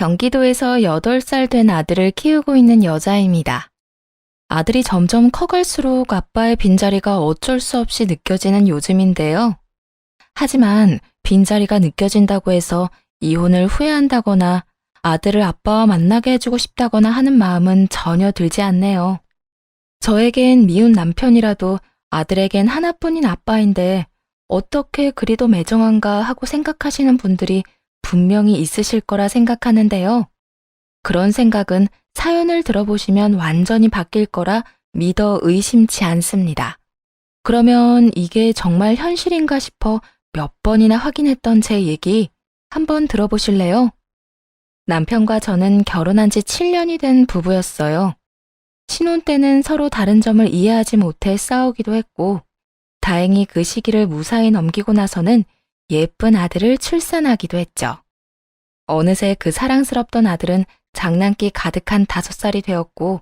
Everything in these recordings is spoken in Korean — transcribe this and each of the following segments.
경기도에서 8살 된 아들을 키우고 있는 여자입니다. 아들이 점점 커갈수록 아빠의 빈자리가 어쩔 수 없이 느껴지는 요즘인데요. 하지만 빈자리가 느껴진다고 해서 이혼을 후회한다거나 아들을 아빠와 만나게 해주고 싶다거나 하는 마음은 전혀 들지 않네요. 저에겐 미운 남편이라도 아들에겐 하나뿐인 아빠인데 어떻게 그리도 매정한가 하고 생각하시는 분들이 분명히 있으실 거라 생각하는데요. 그런 생각은 사연을 들어보시면 완전히 바뀔 거라 믿어 의심치 않습니다. 그러면 이게 정말 현실인가 싶어 몇 번이나 확인했던 제 얘기 한번 들어보실래요? 남편과 저는 결혼한 지 7년이 된 부부였어요. 신혼 때는 서로 다른 점을 이해하지 못해 싸우기도 했고, 다행히 그 시기를 무사히 넘기고 나서는 예쁜 아들을 출산하기도 했죠. 어느새 그 사랑스럽던 아들은 장난기 가득한 5살이 되었고,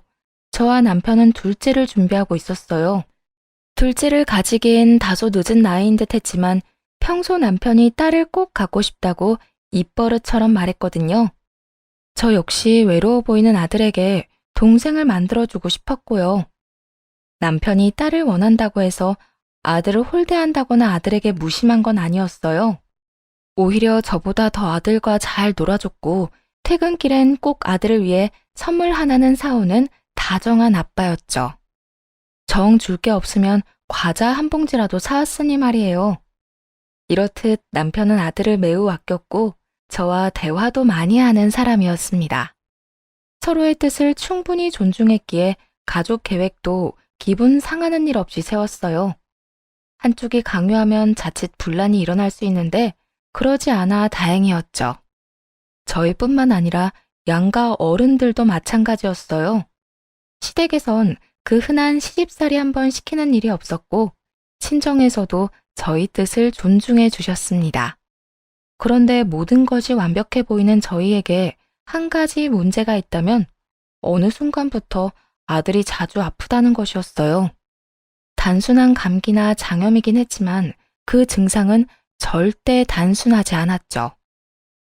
저와 남편은 둘째를 준비하고 있었어요. 둘째를 가지기엔 다소 늦은 나이인 듯 했지만 평소 남편이 딸을 꼭 갖고 싶다고 입버릇처럼 말했거든요. 저 역시 외로워 보이는 아들에게 동생을 만들어주고 싶었고요. 남편이 딸을 원한다고 해서 아들을 홀대한다거나 아들에게 무심한 건 아니었어요. 오히려 저보다 더 아들과 잘 놀아줬고 퇴근길엔 꼭 아들을 위해 선물 하나는 사오는 다정한 아빠였죠. 정 줄 게 없으면 과자 한 봉지라도 사왔으니 말이에요. 이렇듯 남편은 아들을 매우 아꼈고 저와 대화도 많이 하는 사람이었습니다. 서로의 뜻을 충분히 존중했기에 가족 계획도 기분 상하는 일 없이 세웠어요. 한쪽이 강요하면 자칫 분란이 일어날 수 있는데 그러지 않아 다행이었죠. 저희뿐만 아니라 양가 어른들도 마찬가지였어요. 시댁에선 그 흔한 시집살이 한번 시키는 일이 없었고 친정에서도 저희 뜻을 존중해 주셨습니다. 그런데 모든 것이 완벽해 보이는 저희에게 한 가지 문제가 있다면 어느 순간부터 아들이 자주 아프다는 것이었어요. 단순한 감기나 장염이긴 했지만 그 증상은 절대 단순하지 않았죠.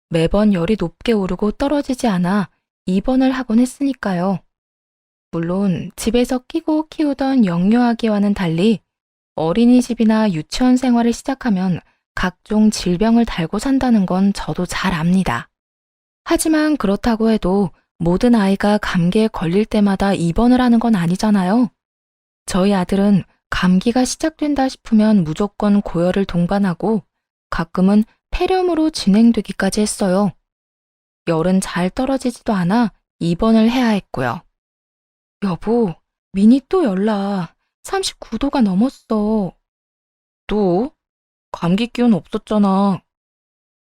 매번 열이 높게 오르고 떨어지지 않아 입원을 하곤 했으니까요. 물론 집에서 끼고 키우던 영유아기와는 달리 어린이집이나 유치원 생활을 시작하면 각종 질병을 달고 산다는 건 저도 잘 압니다. 하지만 그렇다고 해도 모든 아이가 감기에 걸릴 때마다 입원을 하는 건 아니잖아요. 저희 아들은 감기가 시작된다 싶으면 무조건 고열을 동반하고 가끔은 폐렴으로 진행되기까지 했어요. 열은 잘 떨어지지도 않아 입원을 해야 했고요. 여보, 민이 또 열나. 39도가 넘었어. 또? 감기 기운 없었잖아.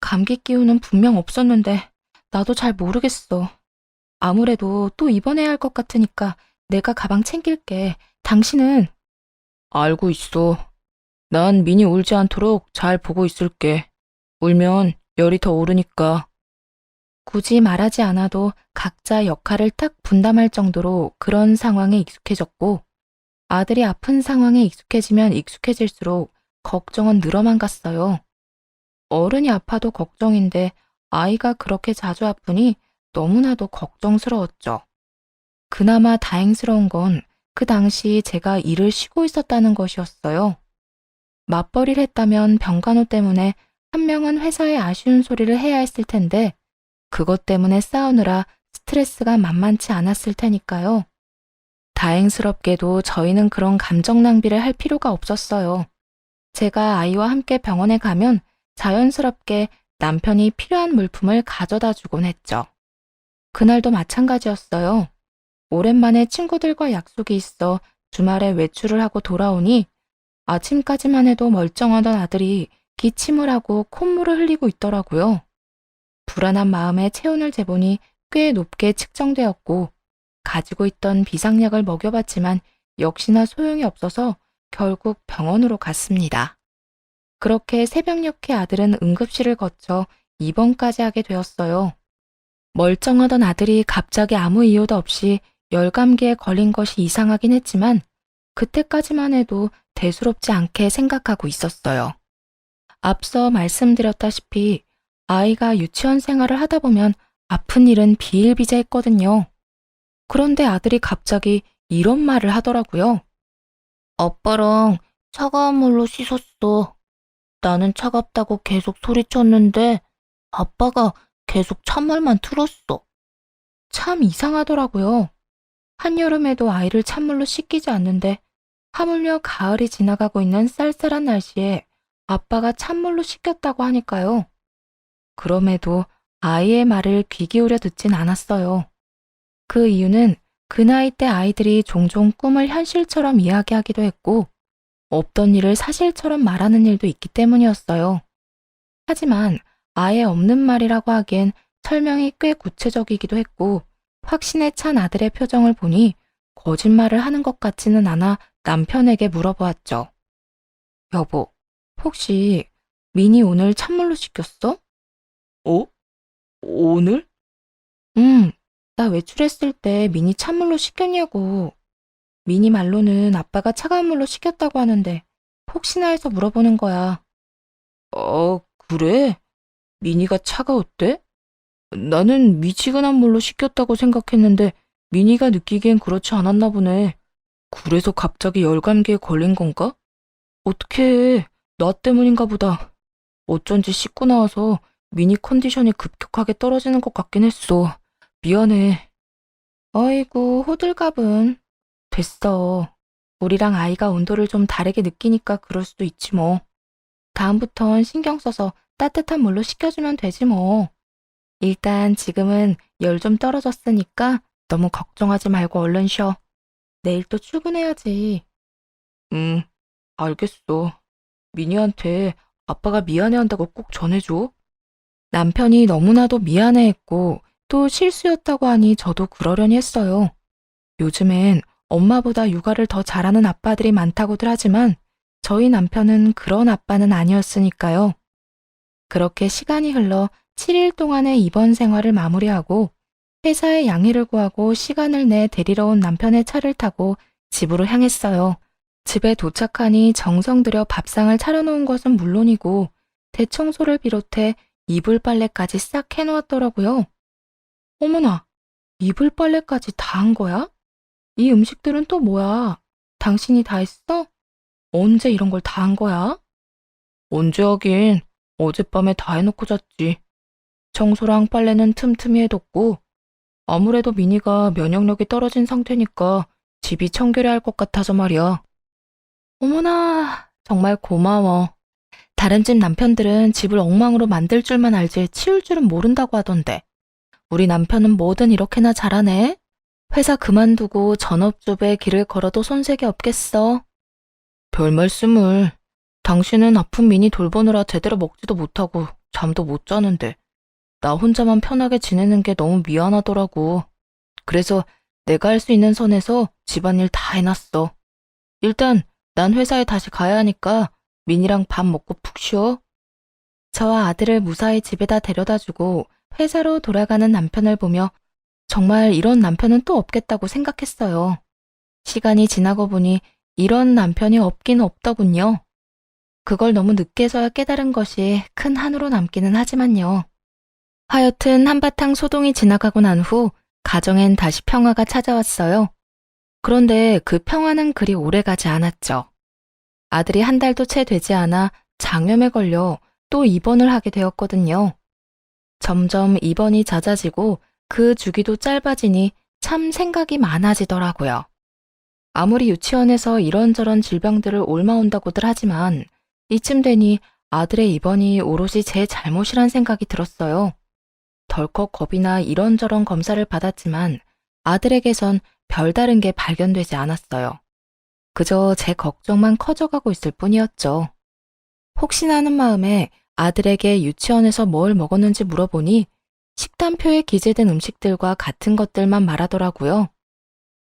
감기 기운은 분명 없었는데 나도 잘 모르겠어. 아무래도 또 입원해야 할 것 같으니까 내가 가방 챙길게. 당신은? 알고 있어. 난 민이 울지 않도록 잘 보고 있을게. 울면 열이 더 오르니까. 굳이 말하지 않아도 각자 역할을 딱 분담할 정도로 그런 상황에 익숙해졌고 아들이 아픈 상황에 익숙해지면 익숙해질수록 걱정은 늘어만 갔어요. 어른이 아파도 걱정인데 아이가 그렇게 자주 아프니 너무나도 걱정스러웠죠. 그나마 다행스러운 건 그 당시 제가 일을 쉬고 있었다는 것이었어요. 맞벌이를 했다면 병간호 때문에 한 명은 회사에 아쉬운 소리를 해야 했을 텐데 그것 때문에 싸우느라 스트레스가 만만치 않았을 테니까요. 다행스럽게도 저희는 그런 감정 낭비를 할 필요가 없었어요. 제가 아이와 함께 병원에 가면 자연스럽게 남편이 필요한 물품을 가져다 주곤 했죠. 그날도 마찬가지였어요. 오랜만에 친구들과 약속이 있어 주말에 외출을 하고 돌아오니 아침까지만 해도 멀쩡하던 아들이 기침을 하고 콧물을 흘리고 있더라고요. 불안한 마음에 체온을 재보니 꽤 높게 측정되었고 가지고 있던 비상약을 먹여봤지만 역시나 소용이 없어서 결국 병원으로 갔습니다. 그렇게 새벽녘에 아들은 응급실을 거쳐 입원까지 하게 되었어요. 멀쩡하던 아들이 갑자기 아무 이유도 없이 열감기에 걸린 것이 이상하긴 했지만 그때까지만 해도 대수롭지 않게 생각하고 있었어요. 앞서 말씀드렸다시피 아이가 유치원 생활을 하다 보면 아픈 일은 비일비재했거든요. 그런데 아들이 갑자기 이런 말을 하더라고요. 아빠랑 차가운 물로 씻었어. 나는 차갑다고 계속 소리쳤는데 아빠가 계속 찬물만 틀었어. 참 이상하더라고요. 한여름에도 아이를 찬물로 씻기지 않는데 하물며 가을이 지나가고 있는 쌀쌀한 날씨에 아빠가 찬물로 씻겼다고 하니까요. 그럼에도 아이의 말을 귀 기울여 듣진 않았어요. 그 이유는 그 나이 때 아이들이 종종 꿈을 현실처럼 이야기하기도 했고 없던 일을 사실처럼 말하는 일도 있기 때문이었어요. 하지만 아예 없는 말이라고 하기엔 설명이 꽤 구체적이기도 했고 확신에 찬 아들의 표정을 보니 거짓말을 하는 것 같지는 않아 남편에게 물어보았죠. 여보, 혹시 민이 오늘 찬물로 씻겼어? 어? 오늘? 나 외출했을 때 민이 찬물로 씻겼냐고. 민이 말로는 아빠가 차가운 물로 씻겼다고 하는데 혹시나 해서 물어보는 거야. 그래? 미니가 차가웠대? 나는 미지근한 물로 씻겼다고 생각했는데 미니가 느끼기엔 그렇지 않았나 보네. 그래서 갑자기 열감기에 걸린 건가? 어떡해. 나 때문인가 보다. 어쩐지 씻고 나와서 미니 컨디션이 급격하게 떨어지는 것 같긴 했어. 미안해. 아이고, 호들갑은. 됐어. 우리랑 아이가 온도를 좀 다르게 느끼니까 그럴 수도 있지 뭐. 다음부턴 신경 써서 따뜻한 물로 씻겨주면 되지 뭐. 일단 지금은 열 좀 떨어졌으니까 너무 걱정하지 말고 얼른 쉬어. 내일 또 출근해야지. 응, 알겠어. 미니한테 아빠가 미안해한다고 꼭 전해줘. 남편이 너무나도 미안해했고 또 실수였다고 하니 저도 그러려니 했어요. 요즘엔 엄마보다 육아를 더 잘하는 아빠들이 많다고들 하지만 저희 남편은 그런 아빠는 아니었으니까요. 그렇게 시간이 흘러 7일 동안의 입원 생활을 마무리하고 회사에 양해를 구하고 시간을 내 데리러 온 남편의 차를 타고 집으로 향했어요. 집에 도착하니 정성 들여 밥상을 차려놓은 것은 물론이고 대청소를 비롯해 이불 빨래까지 싹 해놓았더라고요. 어머나, 이불 빨래까지 다 한 거야? 이 음식들은 또 뭐야? 당신이 다 했어? 언제 이런 걸 다 한 거야? 언제 하긴 어젯밤에 다 해놓고 잤지. 청소랑 빨래는 틈틈이 해뒀고 아무래도 미니가 면역력이 떨어진 상태니까 집이 청결해야 할 것 같아서 말이야. 어머나, 정말 고마워. 다른 집 남편들은 집을 엉망으로 만들 줄만 알지 치울 줄은 모른다고 하던데. 우리 남편은 뭐든 이렇게나 잘하네. 회사 그만두고 전업주부의 길을 걸어도 손색이 없겠어. 별 말씀을. 당신은 아픈 미니 돌보느라 제대로 먹지도 못하고 잠도 못 자는데 나 혼자만 편하게 지내는 게 너무 미안하더라고. 그래서 내가 할 수 있는 선에서 집안일 다 해놨어. 일단 난 회사에 다시 가야 하니까 민이랑 밥 먹고 푹 쉬어. 저와 아들을 무사히 집에다 데려다주고 회사로 돌아가는 남편을 보며 정말 이런 남편은 또 없겠다고 생각했어요. 시간이 지나고 보니 이런 남편이 없긴 없더군요. 그걸 너무 늦게서야 깨달은 것이 큰 한으로 남기는 하지만요. 하여튼 한바탕 소동이 지나가고 난 후 가정엔 다시 평화가 찾아왔어요. 그런데 그 평화는 그리 오래가지 않았죠. 아들이 한 달도 채 되지 않아 장염에 걸려 또 입원을 하게 되었거든요. 점점 입원이 잦아지고 그 주기도 짧아지니 참 생각이 많아지더라고요. 아무리 유치원에서 이런저런 질병들을 옮아온다고들 하지만 이쯤 되니 아들의 입원이 오롯이 제 잘못이란 생각이 들었어요. 덜컥 겁이나 이런저런 검사를 받았지만 아들에게선 별다른 게 발견되지 않았어요. 그저 제 걱정만 커져가고 있을 뿐이었죠. 혹시나 하는 마음에 아들에게 유치원에서 뭘 먹었는지 물어보니 식단표에 기재된 음식들과 같은 것들만 말하더라고요.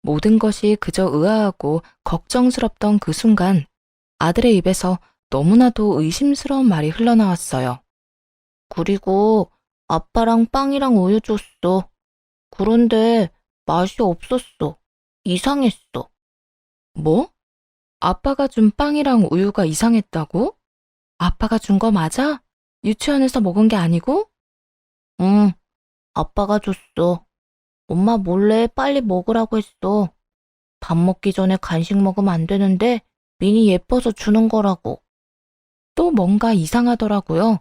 모든 것이 그저 의아하고 걱정스럽던 그 순간 아들의 입에서 너무나도 의심스러운 말이 흘러나왔어요. 그리고 아빠랑 빵이랑 우유 줬어. 그런데 맛이 없었어. 이상했어. 뭐? 아빠가 준 빵이랑 우유가 이상했다고? 아빠가 준 거 맞아? 유치원에서 먹은 게 아니고? 응. 아빠가 줬어. 엄마 몰래 빨리 먹으라고 했어. 밥 먹기 전에 간식 먹으면 안 되는데 민이 예뻐서 주는 거라고. 또 뭔가 이상하더라고요.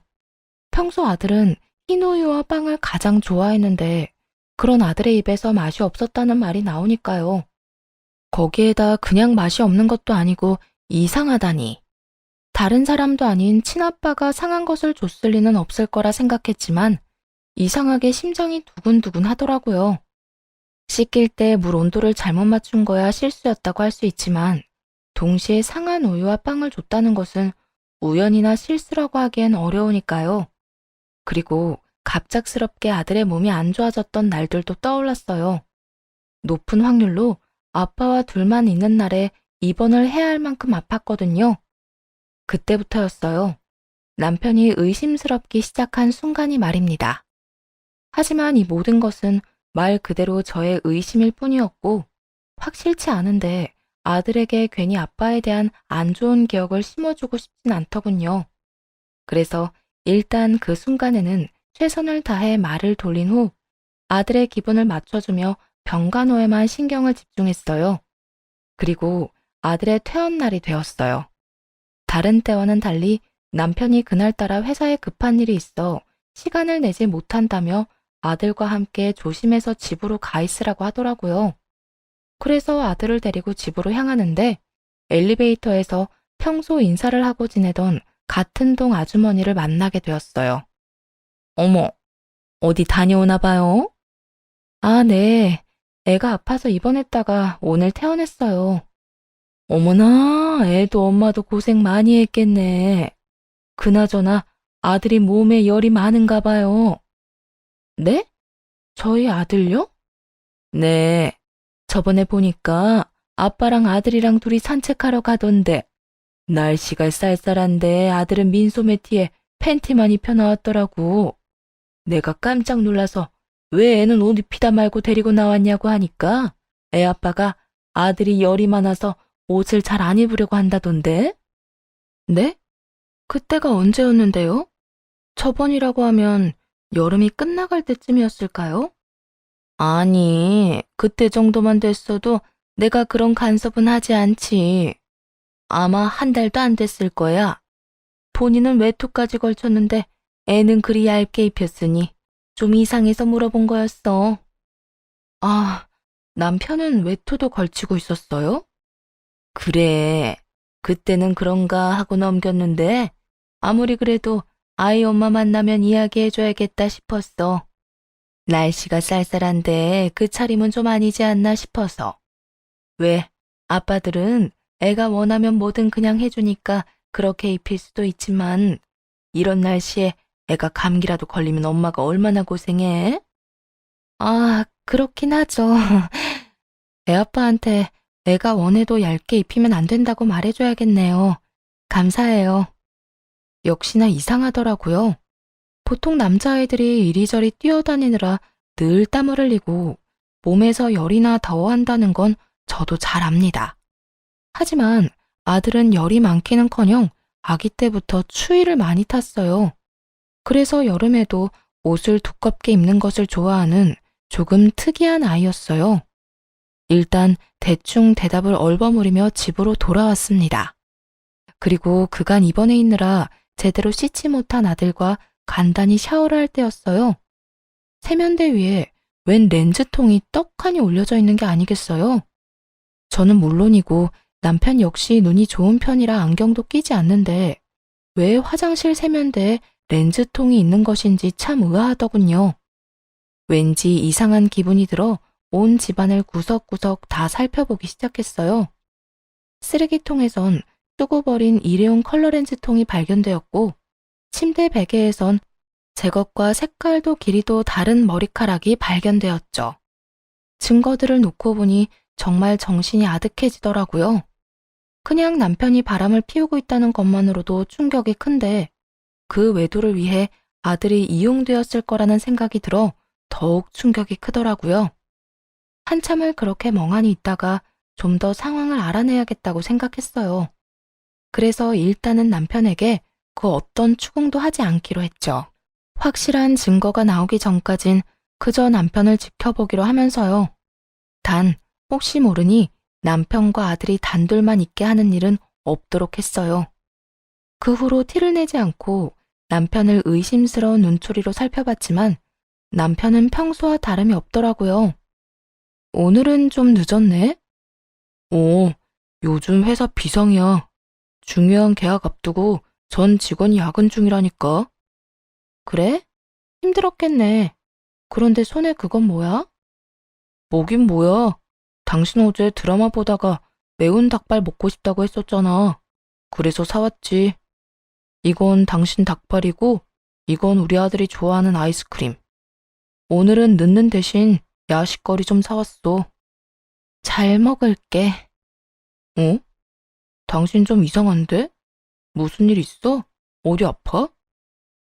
평소 아들은 흰우유와 빵을 가장 좋아했는데 그런 아들의 입에서 맛이 없었다는 말이 나오니까요. 거기에다 그냥 맛이 없는 것도 아니고 이상하다니. 다른 사람도 아닌 친아빠가 상한 것을 줬을 리는 없을 거라 생각했지만 이상하게 심장이 두근두근 하더라고요. 씻길 때 물 온도를 잘못 맞춘 거야 실수였다고 할 수 있지만 동시에 상한 우유와 빵을 줬다는 것은 우연이나 실수라고 하기엔 어려우니까요. 그리고 갑작스럽게 아들의 몸이 안 좋아졌던 날들도 떠올랐어요. 높은 확률로 아빠와 둘만 있는 날에 입원을 해야 할 만큼 아팠거든요. 그때부터였어요. 남편이 의심스럽기 시작한 순간이 말입니다. 하지만 이 모든 것은 말 그대로 저의 의심일 뿐이었고 확실치 않은데 아들에게 괜히 아빠에 대한 안 좋은 기억을 심어주고 싶진 않더군요. 그래서 일단 그 순간에는 최선을 다해 말을 돌린 후 아들의 기분을 맞춰주며 병간호에만 신경을 집중했어요. 그리고 아들의 퇴원날이 되었어요. 다른 때와는 달리 남편이 그날따라 회사에 급한 일이 있어 시간을 내지 못한다며 아들과 함께 조심해서 집으로 가 있으라고 하더라고요. 그래서 아들을 데리고 집으로 향하는데 엘리베이터에서 평소 인사를 하고 지내던 같은 동 아주머니를 만나게 되었어요. 어머, 어디 다녀오나 봐요? 아, 네. 애가 아파서 입원했다가 오늘 퇴원했어요. 어머나, 애도 엄마도 고생 많이 했겠네. 그나저나 아들이 몸에 열이 많은가 봐요. 네? 저희 아들요? 네. 저번에 보니까 아빠랑 아들이랑 둘이 산책하러 가던데 날씨가 쌀쌀한데 아들은 민소매티에 팬티만 입혀 나왔더라고. 내가 깜짝 놀라서 왜 애는 옷 입히다 말고 데리고 나왔냐고 하니까 애 아빠가 아들이 열이 많아서 옷을 잘 안 입으려고 한다던데? 네? 그때가 언제였는데요? 저번이라고 하면 여름이 끝나갈 때쯤이었을까요? 아니, 그때 정도만 됐어도 내가 그런 간섭은 하지 않지. 아마 한 달도 안 됐을 거야. 본인은 외투까지 걸쳤는데 애는 그리 얇게 입혔으니 좀 이상해서 물어본 거였어. 아, 남편은 외투도 걸치고 있었어요? 그래, 그때는 그런가 하고 넘겼는데 아무리 그래도 아이 엄마 만나면 이야기해줘야겠다 싶었어. 날씨가 쌀쌀한데 그 차림은 좀 아니지 않나 싶어서. 왜, 아빠들은 애가 원하면 뭐든 그냥 해주니까 그렇게 입힐 수도 있지만 이런 날씨에 애가 감기라도 걸리면 엄마가 얼마나 고생해? 아, 그렇긴 하죠. 애 아빠한테 애가 원해도 얇게 입히면 안 된다고 말해줘야겠네요. 감사해요. 역시나 이상하더라고요. 보통 남자아이들이 이리저리 뛰어다니느라 늘 땀을 흘리고 몸에서 열이나 더워한다는 건 저도 잘 압니다. 하지만 아들은 열이 많기는커녕 아기 때부터 추위를 많이 탔어요. 그래서 여름에도 옷을 두껍게 입는 것을 좋아하는 조금 특이한 아이였어요. 일단 대충 대답을 얼버무리며 집으로 돌아왔습니다. 그리고 그간 입원해 있느라 제대로 씻지 못한 아들과 간단히 샤워를 할 때였어요. 세면대 위에 웬 렌즈통이 떡하니 올려져 있는 게 아니겠어요? 저는 물론이고 남편 역시 눈이 좋은 편이라 안경도 끼지 않는데 왜 화장실 세면대에 렌즈통이 있는 것인지 참 의아하더군요. 왠지 이상한 기분이 들어 온 집안을 구석구석 다 살펴보기 시작했어요. 쓰레기통에선 쓰고 버린 일회용 컬러 렌즈통이 발견되었고 침대 베개에선 제 것과 색깔도 길이도 다른 머리카락이 발견되었죠. 증거들을 놓고 보니 정말 정신이 아득해지더라고요. 그냥 남편이 바람을 피우고 있다는 것만으로도 충격이 큰데 그 외도를 위해 아들이 이용되었을 거라는 생각이 들어 더욱 충격이 크더라고요. 한참을 그렇게 멍하니 있다가 좀 더 상황을 알아내야겠다고 생각했어요. 그래서 일단은 남편에게 그 어떤 추궁도 하지 않기로 했죠. 확실한 증거가 나오기 전까진 그저 남편을 지켜보기로 하면서요. 단, 혹시 모르니 남편과 아들이 단둘만 있게 하는 일은 없도록 했어요. 그 후로 티를 내지 않고 남편을 의심스러운 눈초리로 살펴봤지만 남편은 평소와 다름이 없더라고요. 오늘은 좀 늦었네? 오, 요즘 회사 비상이야. 중요한 계약 앞두고 전 직원이 야근 중이라니까. 그래? 힘들었겠네. 그런데 손에 그건 뭐야? 뭐긴 뭐야. 당신 어제 드라마 보다가 매운 닭발 먹고 싶다고 했었잖아. 그래서 사왔지. 이건 당신 닭발이고, 이건 우리 아들이 좋아하는 아이스크림. 오늘은 늦는 대신 야식거리 좀 사왔어. 잘 먹을게. 어? 당신 좀 이상한데? 무슨 일 있어? 어디 아파?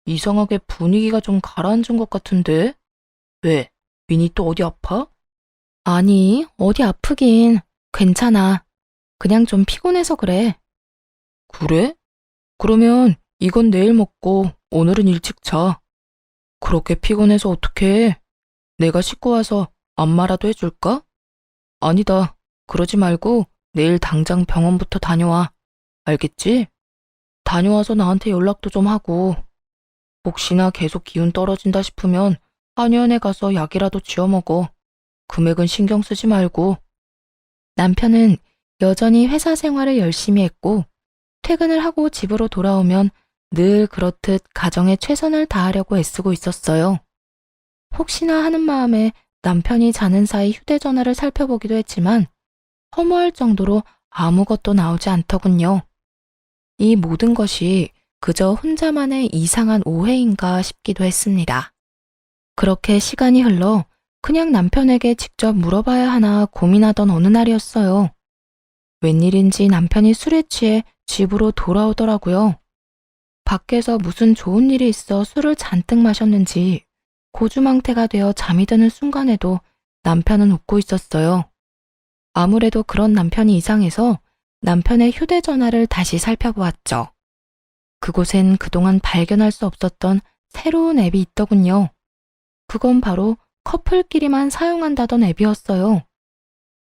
이상하게 분위기가 좀 가라앉은 것 같은데? 왜? 민이 또 어디 아파? 아니, 어디 아프긴. 괜찮아. 그냥 좀 피곤해서 그래. 그래? 그러면 이건 내일 먹고 오늘은 일찍 자. 그렇게 피곤해서 어떡해? 내가 씻고 와서 안마라도 해줄까? 아니다. 그러지 말고 내일 당장 병원부터 다녀와. 알겠지? 다녀와서 나한테 연락도 좀 하고. 혹시나 계속 기운 떨어진다 싶으면 한의원에 가서 약이라도 지어 먹어. 금액은 신경 쓰지 말고. 남편은 여전히 회사 생활을 열심히 했고, 퇴근을 하고 집으로 돌아오면 늘 그렇듯 가정에 최선을 다하려고 애쓰고 있었어요. 혹시나 하는 마음에 남편이 자는 사이 휴대전화를 살펴보기도 했지만 허무할 정도로 아무것도 나오지 않더군요. 이 모든 것이 그저 혼자만의 이상한 오해인가 싶기도 했습니다. 그렇게 시간이 흘러 그냥 남편에게 직접 물어봐야 하나 고민하던 어느 날이었어요. 웬일인지 남편이 술에 취해 집으로 돌아오더라고요. 밖에서 무슨 좋은 일이 있어 술을 잔뜩 마셨는지 고주망태가 되어 잠이 드는 순간에도 남편은 웃고 있었어요. 아무래도 그런 남편이 이상해서 남편의 휴대전화를 다시 살펴보았죠. 그곳엔 그동안 발견할 수 없었던 새로운 앱이 있더군요. 그건 바로 커플끼리만 사용한다던 앱이었어요.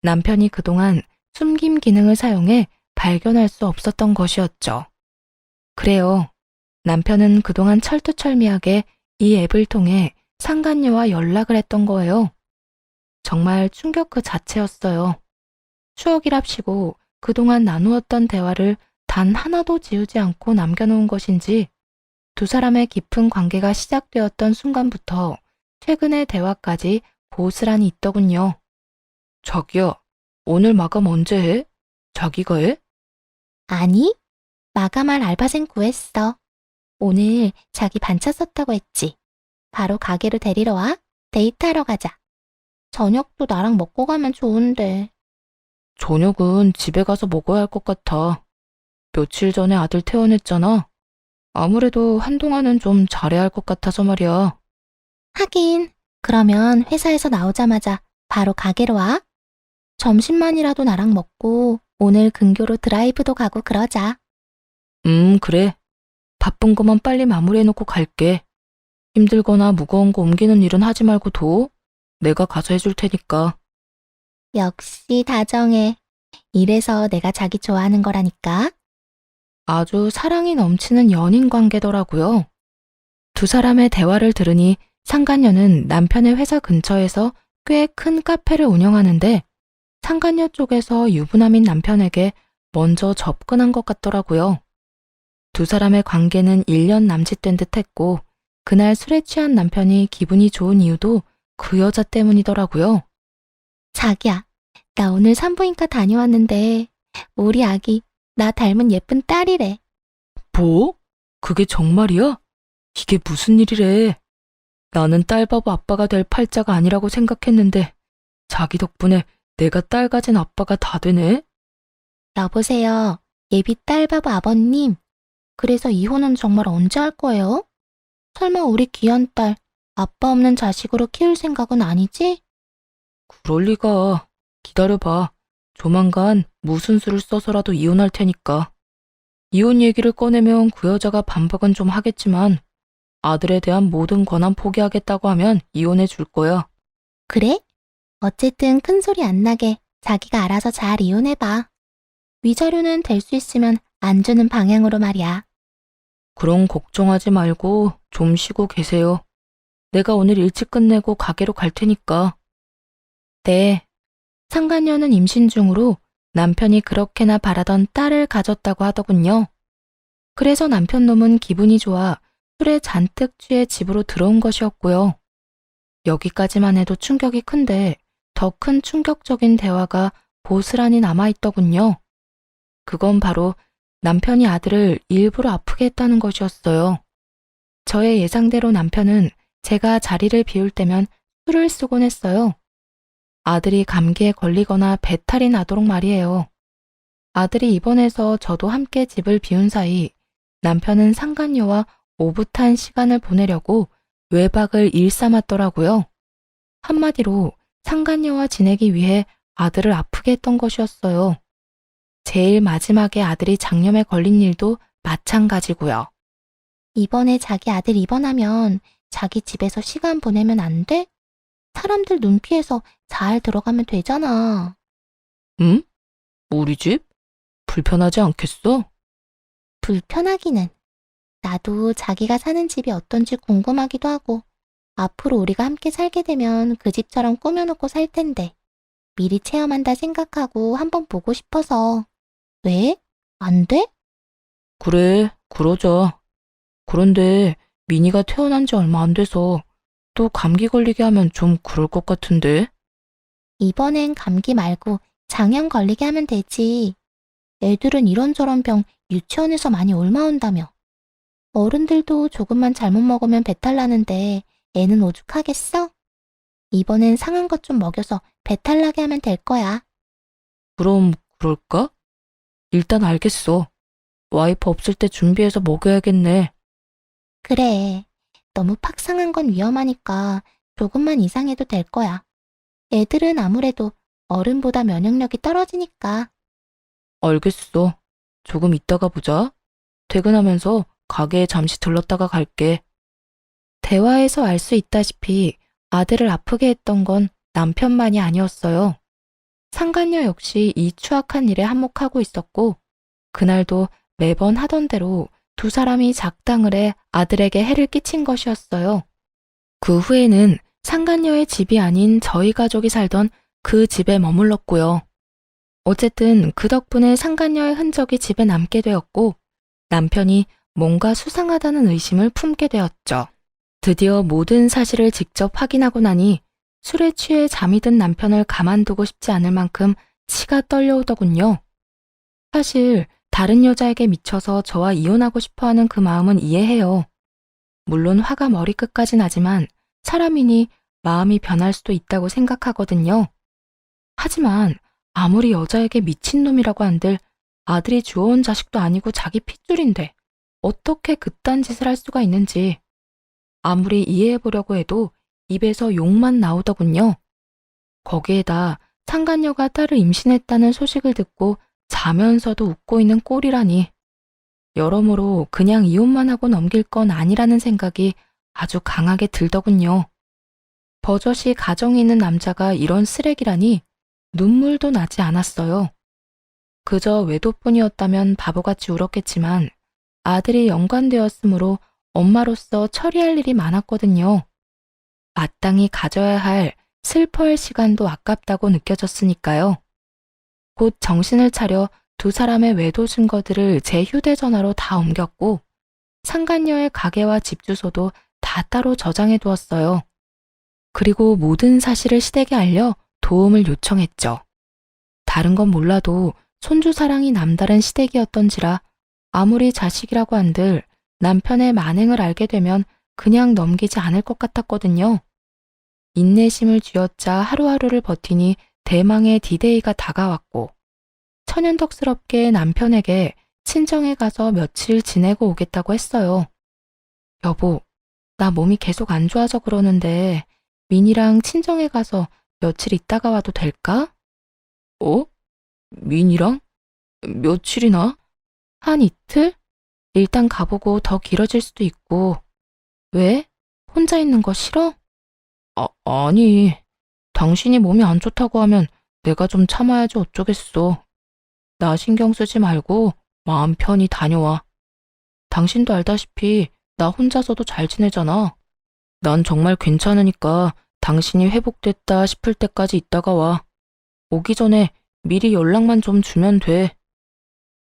남편이 그동안 숨김 기능을 사용해 발견할 수 없었던 것이었죠. 그래요. 남편은 그동안 철두철미하게 이 앱을 통해 상간녀와 연락을 했던 거예요. 정말 충격 그 자체였어요. 추억이랍시고 그동안 나누었던 대화를 단 하나도 지우지 않고 남겨놓은 것인지 두 사람의 깊은 관계가 시작되었던 순간부터 최근의 대화까지 고스란히 있더군요. 자기야, 오늘 마감 언제 해? 자기가 해? 아니, 마감할 알바생 구했어. 오늘 자기 반차 썼다고 했지. 바로 가게로 데리러 와. 데이트하러 가자. 저녁도 나랑 먹고 가면 좋은데. 저녁은 집에 가서 먹어야 할 것 같아. 며칠 전에 아들 퇴원했잖아. 아무래도 한동안은 좀 잘해야 할 것 같아서 말이야. 하긴, 그러면 회사에서 나오자마자 바로 가게로 와. 점심만이라도 나랑 먹고 오늘 근교로 드라이브도 가고 그러자. 그래. 바쁜 거만 빨리 마무리해놓고 갈게. 힘들거나 무거운 거 옮기는 일은 하지 말고 둬. 내가 가서 해줄 테니까. 역시 다정해. 이래서 내가 자기 좋아하는 거라니까. 아주 사랑이 넘치는 연인 관계더라고요. 두 사람의 대화를 들으니 상간녀는 남편의 회사 근처에서 꽤 큰 카페를 운영하는데 상간녀 쪽에서 유부남인 남편에게 먼저 접근한 것 같더라고요. 두 사람의 관계는 1년 남짓된 듯 했고 그날 술에 취한 남편이 기분이 좋은 이유도 그 여자 때문이더라고요. 자기야, 나 오늘 산부인과 다녀왔는데 우리 아기 나 닮은 예쁜 딸이래. 뭐? 그게 정말이야? 이게 무슨 일이래? 나는 딸바보 아빠가 될 팔자가 아니라고 생각했는데 자기 덕분에 내가 딸 가진 아빠가 다 되네? 여보세요. 예비 딸바보 아버님. 그래서 이혼은 정말 언제 할 거예요? 설마 우리 귀한 딸 아빠 없는 자식으로 키울 생각은 아니지? 그럴 리가. 기다려봐. 조만간 무슨 수를 써서라도 이혼할 테니까. 이혼 얘기를 꺼내면 그 여자가 반박은 좀 하겠지만 아들에 대한 모든 권한 포기하겠다고 하면 이혼해 줄 거야. 그래? 어쨌든 큰 소리 안 나게 자기가 알아서 잘 이혼해봐. 위자료는 될 수 있으면 안 주는 방향으로 말이야. 그럼 걱정하지 말고 좀 쉬고 계세요. 내가 오늘 일찍 끝내고 가게로 갈 테니까. 네. 상간녀는 임신 중으로 남편이 그렇게나 바라던 딸을 가졌다고 하더군요. 그래서 남편 놈은 기분이 좋아 술에 잔뜩 취해 집으로 들어온 것이었고요. 여기까지만 해도 충격이 큰데 더 큰 충격적인 대화가 고스란히 남아있더군요. 그건 바로 남편이 아들을 일부러 아프게 했다는 것이었어요. 저의 예상대로 남편은 제가 자리를 비울 때면 술을 쓰곤 했어요. 아들이 감기에 걸리거나 배탈이 나도록 말이에요. 아들이 입원해서 저도 함께 집을 비운 사이 남편은 상간녀와 오붓한 시간을 보내려고 외박을 일삼았더라고요. 한마디로 상간녀와 지내기 위해 아들을 아프게 했던 것이었어요. 제일 마지막에 아들이 장염에 걸린 일도 마찬가지고요. 이번에 자기 아들 입원하면 자기 집에서 시간 보내면 안 돼? 사람들 눈 피해서 잘 들어가면 되잖아. 응? 우리 집? 불편하지 않겠어? 불편하기는. 나도 자기가 사는 집이 어떤지 궁금하기도 하고, 앞으로 우리가 함께 살게 되면 그 집처럼 꾸며놓고 살 텐데, 미리 체험한다 생각하고 한번 보고 싶어서. 왜? 안 돼? 그래, 그러자. 그런데 미니가 태어난 지 얼마 안 돼서 또 감기 걸리게 하면 좀 그럴 것 같은데. 이번엔 감기 말고 장염 걸리게 하면 되지. 애들은 이런저런 병 유치원에서 많이 옮아온다며. 어른들도 조금만 잘못 먹으면 배탈 나는데 애는 오죽하겠어? 이번엔 상한 것 좀 먹여서 배탈 나게 하면 될 거야. 그럼 그럴까? 일단 알겠어. 와이프 없을 때 준비해서 먹여야겠네. 그래. 너무 팍 상한 건 위험하니까 조금만 이상해도 될 거야. 애들은 아무래도 어른보다 면역력이 떨어지니까. 알겠어. 조금 이따가 보자. 퇴근하면서 가게에 잠시 들렀다가 갈게. 대화에서 알 수 있다시피 아들을 아프게 했던 건 남편만이 아니었어요. 상간녀 역시 이 추악한 일에 한몫하고 있었고, 그날도 매번 하던 대로 두 사람이 작당을 해 아들에게 해를 끼친 것이었어요. 그 후에는 상간녀의 집이 아닌 저희 가족이 살던 그 집에 머물렀고요. 어쨌든 그 덕분에 상간녀의 흔적이 집에 남게 되었고, 남편이 뭔가 수상하다는 의심을 품게 되었죠. 드디어 모든 사실을 직접 확인하고 나니 술에 취해 잠이 든 남편을 가만두고 싶지 않을 만큼 치가 떨려오더군요. 사실 다른 여자에게 미쳐서 저와 이혼하고 싶어하는 그 마음은 이해해요. 물론 화가 머리끝까지 나지만 사람이니 마음이 변할 수도 있다고 생각하거든요. 하지만 아무리 여자에게 미친놈이라고 한들 아들이 주워온 자식도 아니고 자기 핏줄인데 어떻게 그딴 짓을 할 수가 있는지 아무리 이해해보려고 해도 입에서 욕만 나오더군요. 거기에다 상간녀가 딸을 임신했다는 소식을 듣고 자면서도 웃고 있는 꼴이라니. 여러모로 그냥 이혼만 하고 넘길 건 아니라는 생각이 아주 강하게 들더군요. 버젓이 가정이 있는 남자가 이런 쓰레기라니 눈물도 나지 않았어요. 그저 외도뿐이었다면 바보같이 울었겠지만 아들이 연관되었으므로 엄마로서 처리할 일이 많았거든요. 마땅히 가져야 할 슬퍼할 시간도 아깝다고 느껴졌으니까요. 곧 정신을 차려 두 사람의 외도 증거들을 제 휴대전화로 다 옮겼고 상간녀의 가게와 집 주소도 다 따로 저장해 두었어요. 그리고 모든 사실을 시댁에 알려 도움을 요청했죠. 다른 건 몰라도 손주 사랑이 남다른 시댁이었던지라 아무리 자식이라고 한들 남편의 만행을 알게 되면 그냥 넘기지 않을 것 같았거든요. 인내심을 쥐어짜 하루하루를 버티니 대망의 디데이가 다가왔고 천연덕스럽게 남편에게 친정에 가서 며칠 지내고 오겠다고 했어요. 여보, 나 몸이 계속 안 좋아서 그러는데 민이랑 친정에 가서 며칠 있다가 와도 될까? 어? 민이랑? 며칠이나? 한 이틀? 일단 가보고 더 길어질 수도 있고 왜? 혼자 있는 거 싫어? 아니. 당신이 몸이 안 좋다고 하면 내가 좀 참아야지 어쩌겠어. 나 신경 쓰지 말고 마음 편히 다녀와. 당신도 알다시피 나 혼자서도 잘 지내잖아. 난 정말 괜찮으니까 당신이 회복됐다 싶을 때까지 있다가 와. 오기 전에 미리 연락만 좀 주면 돼.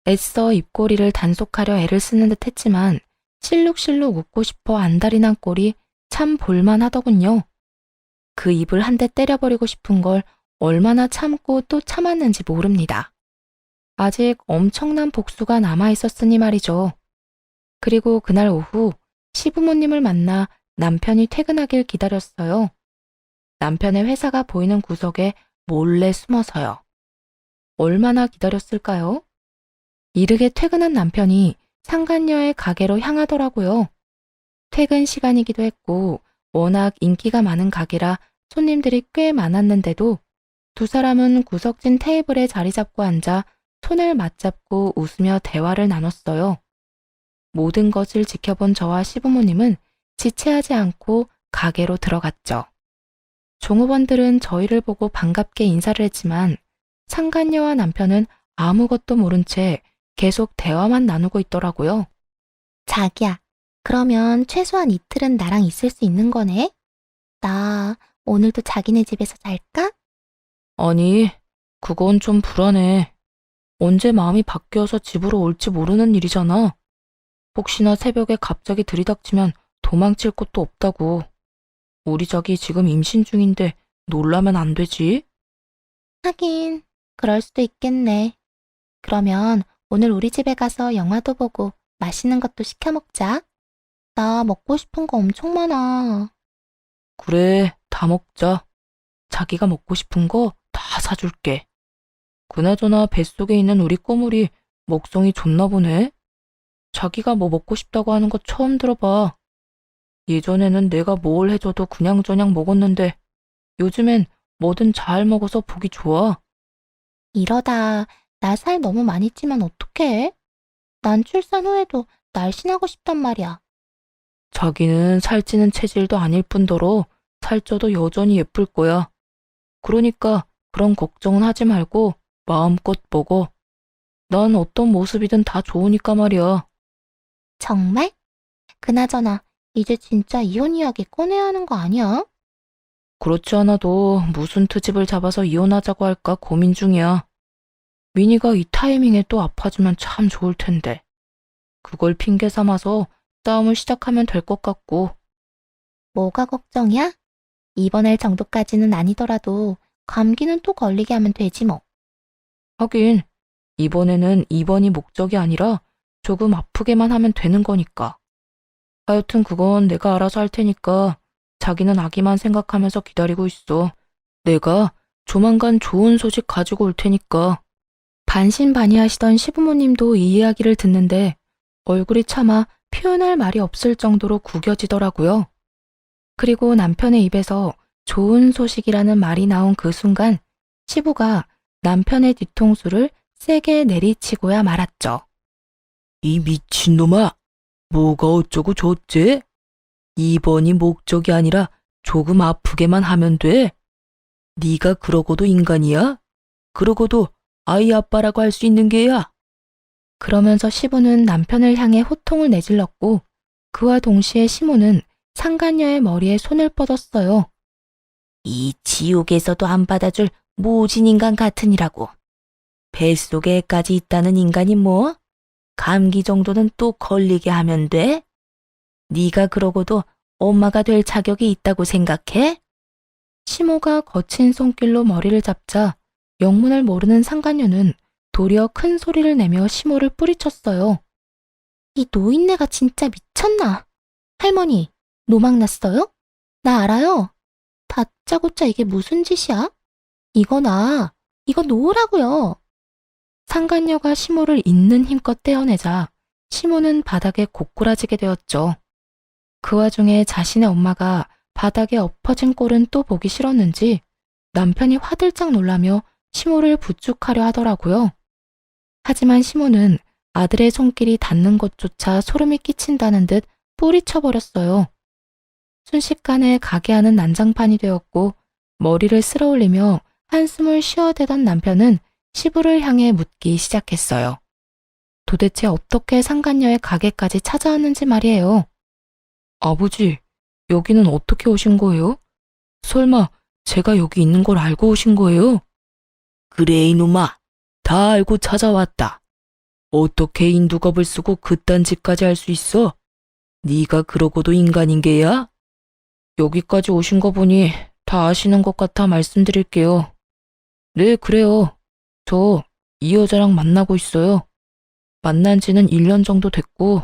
애써 입꼬리를 단속하려 애를 쓰는 듯 했지만 실룩실룩 웃고 싶어 안달이 난 꼴이 참 볼만하더군요. 그 입을 한 대 때려버리고 싶은 걸 얼마나 참고 또 참았는지 모릅니다. 아직 엄청난 복수가 남아있었으니 말이죠. 그리고 그날 오후 시부모님을 만나 남편이 퇴근하길 기다렸어요. 남편의 회사가 보이는 구석에 몰래 숨어서요. 얼마나 기다렸을까요? 이르게 퇴근한 남편이 상간녀의 가게로 향하더라고요. 퇴근 시간이기도 했고 워낙 인기가 많은 가게라 손님들이 꽤 많았는데도 두 사람은 구석진 테이블에 자리 잡고 앉아 손을 맞잡고 웃으며 대화를 나눴어요. 모든 것을 지켜본 저와 시부모님은 지체하지 않고 가게로 들어갔죠. 종업원들은 저희를 보고 반갑게 인사를 했지만 상간녀와 남편은 아무것도 모른 채 계속 대화만 나누고 있더라고요. 자기야, 그러면 최소한 이틀은 나랑 있을 수 있는 거네? 나 오늘도 자기네 집에서 잘까? 아니, 그건 좀 불안해. 언제 마음이 바뀌어서 집으로 올지 모르는 일이잖아. 혹시나 새벽에 갑자기 들이닥치면 도망칠 곳도 없다고. 우리 자기 지금 임신 중인데 놀라면 안 되지? 하긴, 그럴 수도 있겠네. 그러면 오늘 우리 집에 가서 영화도 보고 맛있는 것도 시켜 먹자. 나 먹고 싶은 거 엄청 많아. 그래, 다 먹자. 자기가 먹고 싶은 거 다 사줄게. 그나저나 뱃속에 있는 우리 꼬물이 먹성이 좋나 보네. 자기가 뭐 먹고 싶다고 하는 거 처음 들어봐. 예전에는 내가 뭘 해줘도 그냥저냥 먹었는데 요즘엔 뭐든 잘 먹어서 보기 좋아. 이러다 나 살 너무 많이 찌면 어떡해? 난 출산 후에도 날씬하고 싶단 말이야. 자기는 살찌는 체질도 아닐 뿐더러 살쪄도 여전히 예쁠 거야. 그러니까 그런 걱정은 하지 말고 마음껏 먹어. 난 어떤 모습이든 다 좋으니까 말이야. 정말? 그나저나 이제 진짜 이혼 이야기 꺼내야 하는 거 아니야? 그렇지 않아도 무슨 트집을 잡아서 이혼하자고 할까 고민 중이야. 미니가 이 타이밍에 또 아파지면 참 좋을 텐데. 그걸 핑계 삼아서 싸움을 시작하면 될 것 같고. 뭐가 걱정이야? 입원할 정도까지는 아니더라도 감기는 또 걸리게 하면 되지 뭐. 하긴 이번에는 입원이 목적이 아니라 조금 아프게만 하면 되는 거니까. 하여튼 그건 내가 알아서 할 테니까 자기는 아기만 생각하면서 기다리고 있어. 내가 조만간 좋은 소식 가지고 올 테니까. 반신반의하시던 시부모님도 이 이야기를 듣는데 얼굴이 차마 표현할 말이 없을 정도로 구겨지더라고요. 그리고 남편의 입에서 좋은 소식이라는 말이 나온 그 순간 시부가 남편의 뒤통수를 세게 내리치고야 말았죠. 이 미친놈아! 뭐가 어쩌고 좋지? 입원이 목적이 아니라 조금 아프게만 하면 돼. 네가 그러고도 인간이야? 그러고도 아이 아빠라고 할 수 있는 게야? 그러면서 시부는 남편을 향해 호통을 내질렀고 그와 동시에 시모는 상간녀의 머리에 손을 뻗었어요. 이 지옥에서도 안 받아줄 모진 인간 같으니라고. 뱃속에까지 있다는 인간이 뭐? 감기 정도는 또 걸리게 하면 돼? 네가 그러고도 엄마가 될 자격이 있다고 생각해? 시모가 거친 손길로 머리를 잡자 영문을 모르는 상간녀는 도리어 큰 소리를 내며 시모를 뿌리쳤어요. 이 노인네가 진짜 미쳤나? 할머니, 노막 났어요? 나 알아요. 다짜고짜 이게 무슨 짓이야? 이거 놓으라고요. 상간녀가 시모를 있는 힘껏 떼어내자 시모는 바닥에 고꾸라지게 되었죠. 그 와중에 자신의 엄마가 바닥에 엎어진 꼴은 또 보기 싫었는지 남편이 화들짝 놀라며 시모를 부축하려 하더라고요. 하지만 시모는 아들의 손길이 닿는 것조차 소름이 끼친다는 듯 뿌리쳐버렸어요. 순식간에 가게 안은 난장판이 되었고 머리를 쓸어올리며 한숨을 쉬어대던 남편은 시부를 향해 묻기 시작했어요. 도대체 어떻게 상간녀의 가게까지 찾아왔는지 말이에요. 아버지, 여기는 어떻게 오신 거예요? 설마 제가 여기 있는 걸 알고 오신 거예요? 그래 이놈아, 다 알고 찾아왔다. 어떻게 인두겁을 쓰고 그딴 짓까지 할 수 있어? 네가 그러고도 인간인 게야? 여기까지 오신 거 보니 다 아시는 것 같아 말씀드릴게요. 네, 그래요. 저 이 여자랑 만나고 있어요. 만난 지는 1년 정도 됐고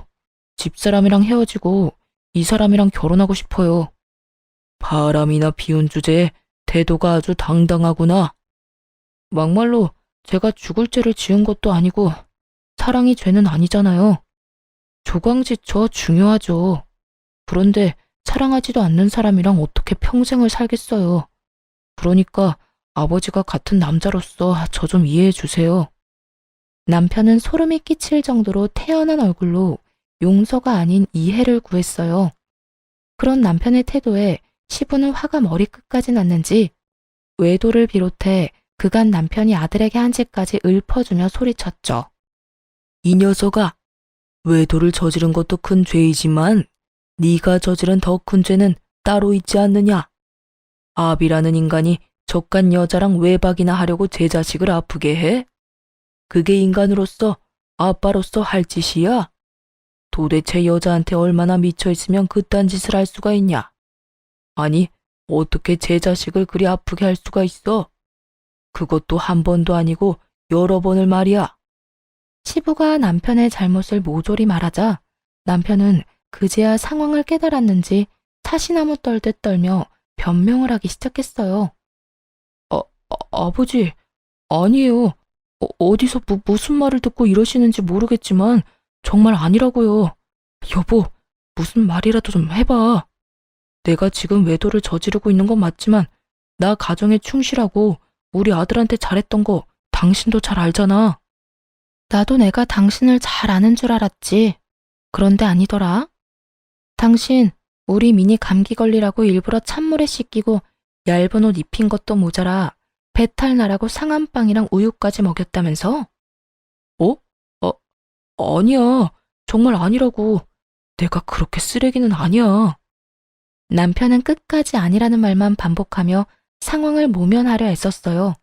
집사람이랑 헤어지고 이 사람이랑 결혼하고 싶어요. 바람이나 비운 주제에 태도가 아주 당당하구나. 막말로 제가 죽을 죄를 지은 것도 아니고 사랑이 죄는 아니잖아요. 조광지 저 중요하죠. 그런데 사랑하지도 않는 사람이랑 어떻게 평생을 살겠어요. 그러니까 아버지가 같은 남자로서 저 좀 이해해 주세요. 남편은 소름이 끼칠 정도로 태연한 얼굴로 용서가 아닌 이해를 구했어요. 그런 남편의 태도에 시부는 화가 머리끝까지 났는지 외도를 비롯해 그간 남편이 아들에게 한 짓까지 읊어주며 소리쳤죠. 이 녀석아, 외도를 저지른 것도 큰 죄이지만 네가 저지른 더 큰 죄는 따로 있지 않느냐. 아비라는 인간이 저간 여자랑 외박이나 하려고 제 자식을 아프게 해? 그게 인간으로서 아빠로서 할 짓이야? 도대체 여자한테 얼마나 미쳐있으면 그딴 짓을 할 수가 있냐? 아니, 어떻게 제 자식을 그리 아프게 할 수가 있어? 그것도 한 번도 아니고 여러 번을 말이야. 시부가 남편의 잘못을 모조리 말하자 남편은 그제야 상황을 깨달았는지 사시나무 떨듯 떨며 변명을 하기 시작했어요. 아버지, 아니에요. 어디서 무슨 말을 듣고 이러시는지 모르겠지만 정말 아니라고요. 여보, 무슨 말이라도 좀 해봐. 내가 지금 외도를 저지르고 있는 건 맞지만 나 가정에 충실하고 우리 아들한테 잘했던 거 당신도 잘 알잖아. 나도 내가 당신을 잘 아는 줄 알았지. 그런데 아니더라. 당신 우리 미니 감기 걸리라고 일부러 찬물에 씻기고 얇은 옷 입힌 것도 모자라 배탈 나라고 상한빵이랑 우유까지 먹였다면서? 어? 아니야. 정말 아니라고. 내가 그렇게 쓰레기는 아니야. 남편은 끝까지 아니라는 말만 반복하며 상황을 모면하려 애썼어요.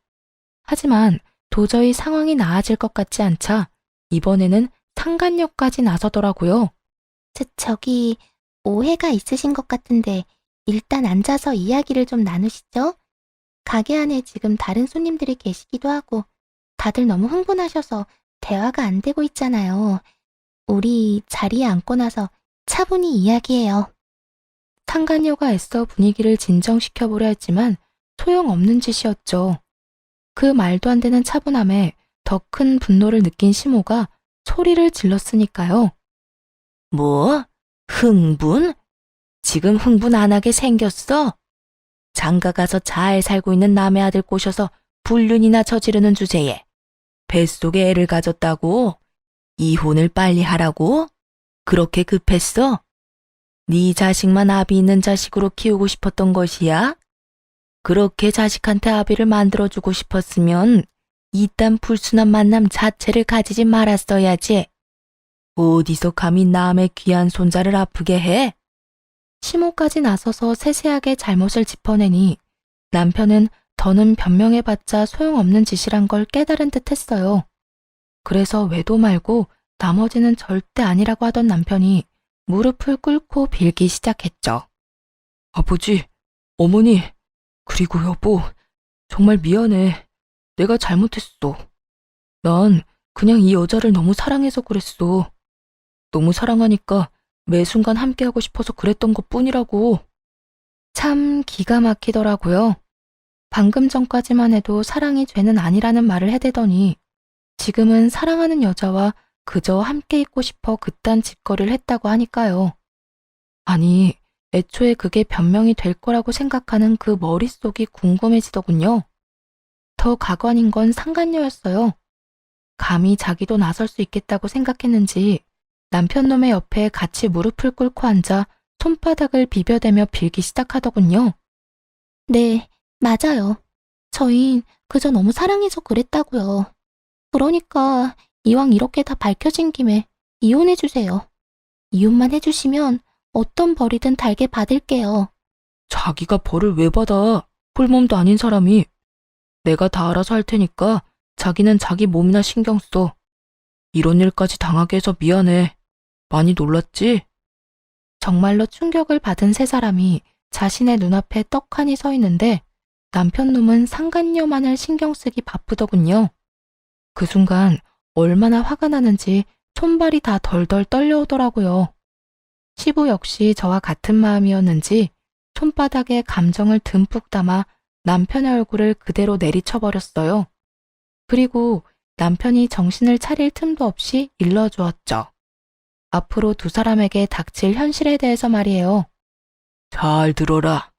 하지만 도저히 상황이 나아질 것 같지 않자 이번에는 상간녀까지 나서더라고요. 저기, 오해가 있으신 것 같은데 일단 앉아서 이야기를 좀 나누시죠? 가게 안에 지금 다른 손님들이 계시기도 하고 다들 너무 흥분하셔서 대화가 안 되고 있잖아요. 우리 자리에 앉고 나서 차분히 이야기해요. 상간녀가 애써 분위기를 진정시켜보려 했지만 소용없는 짓이었죠. 그 말도 안 되는 차분함에 더 큰 분노를 느낀 시모가 소리를 질렀으니까요. 뭐? 흥분? 지금 흥분 안 하게 생겼어? 장가 가서 잘 살고 있는 남의 아들 꼬셔서 불륜이나 저지르는 주제에 뱃속에 애를 가졌다고? 이혼을 빨리 하라고? 그렇게 급했어? 네 자식만 아비 있는 자식으로 키우고 싶었던 것이야? 그렇게 자식한테 아비를 만들어주고 싶었으면 이딴 불순한 만남 자체를 가지지 말았어야지. 어디서 감히 남의 귀한 손자를 아프게 해? 시모까지 나서서 세세하게 잘못을 짚어내니 남편은 더는 변명해봤자 소용없는 짓이란 걸 깨달은 듯 했어요. 그래서 외도 말고 나머지는 절대 아니라고 하던 남편이 무릎을 꿇고 빌기 시작했죠. 아버지, 어머니, 그리고 여보, 정말 미안해. 내가 잘못했어. 난 그냥 이 여자를 너무 사랑해서 그랬어. 너무 사랑하니까 매 순간 함께하고 싶어서 그랬던 것뿐이라고. 참 기가 막히더라고요. 방금 전까지만 해도 사랑이 죄는 아니라는 말을 해대더니 지금은 사랑하는 여자와 그저 함께 있고 싶어 그딴 짓거리를 했다고 하니까요. 아니, 애초에 그게 변명이 될 거라고 생각하는 그 머릿속이 궁금해지더군요. 더 가관인 건 상간녀였어요. 감히 자기도 나설 수 있겠다고 생각했는지 남편 놈의 옆에 같이 무릎을 꿇고 앉아 손바닥을 비벼대며 빌기 시작하더군요. 네, 맞아요. 저흰 그저 너무 사랑해서 그랬다고요. 그러니까 이왕 이렇게 다 밝혀진 김에 이혼해주세요. 이혼만 해주시면 어떤 벌이든 달게 받을게요. 자기가 벌을 왜 받아? 홀몸도 아닌 사람이. 내가 다 알아서 할 테니까 자기는 자기 몸이나 신경 써. 이런 일까지 당하게 해서 미안해. 많이 놀랐지? 정말로 충격을 받은 세 사람이 자신의 눈앞에 떡하니 서 있는데 남편 놈은 상간녀만을 신경 쓰기 바쁘더군요. 그 순간 얼마나 화가 나는지 손발이 다 덜덜 떨려오더라고요. 시부 역시 저와 같은 마음이었는지 손바닥에 감정을 듬뿍 담아 남편의 얼굴을 그대로 내리쳐버렸어요. 그리고 남편이 정신을 차릴 틈도 없이 일러주었죠. 앞으로 두 사람에게 닥칠 현실에 대해서 말이에요. 잘 들어라.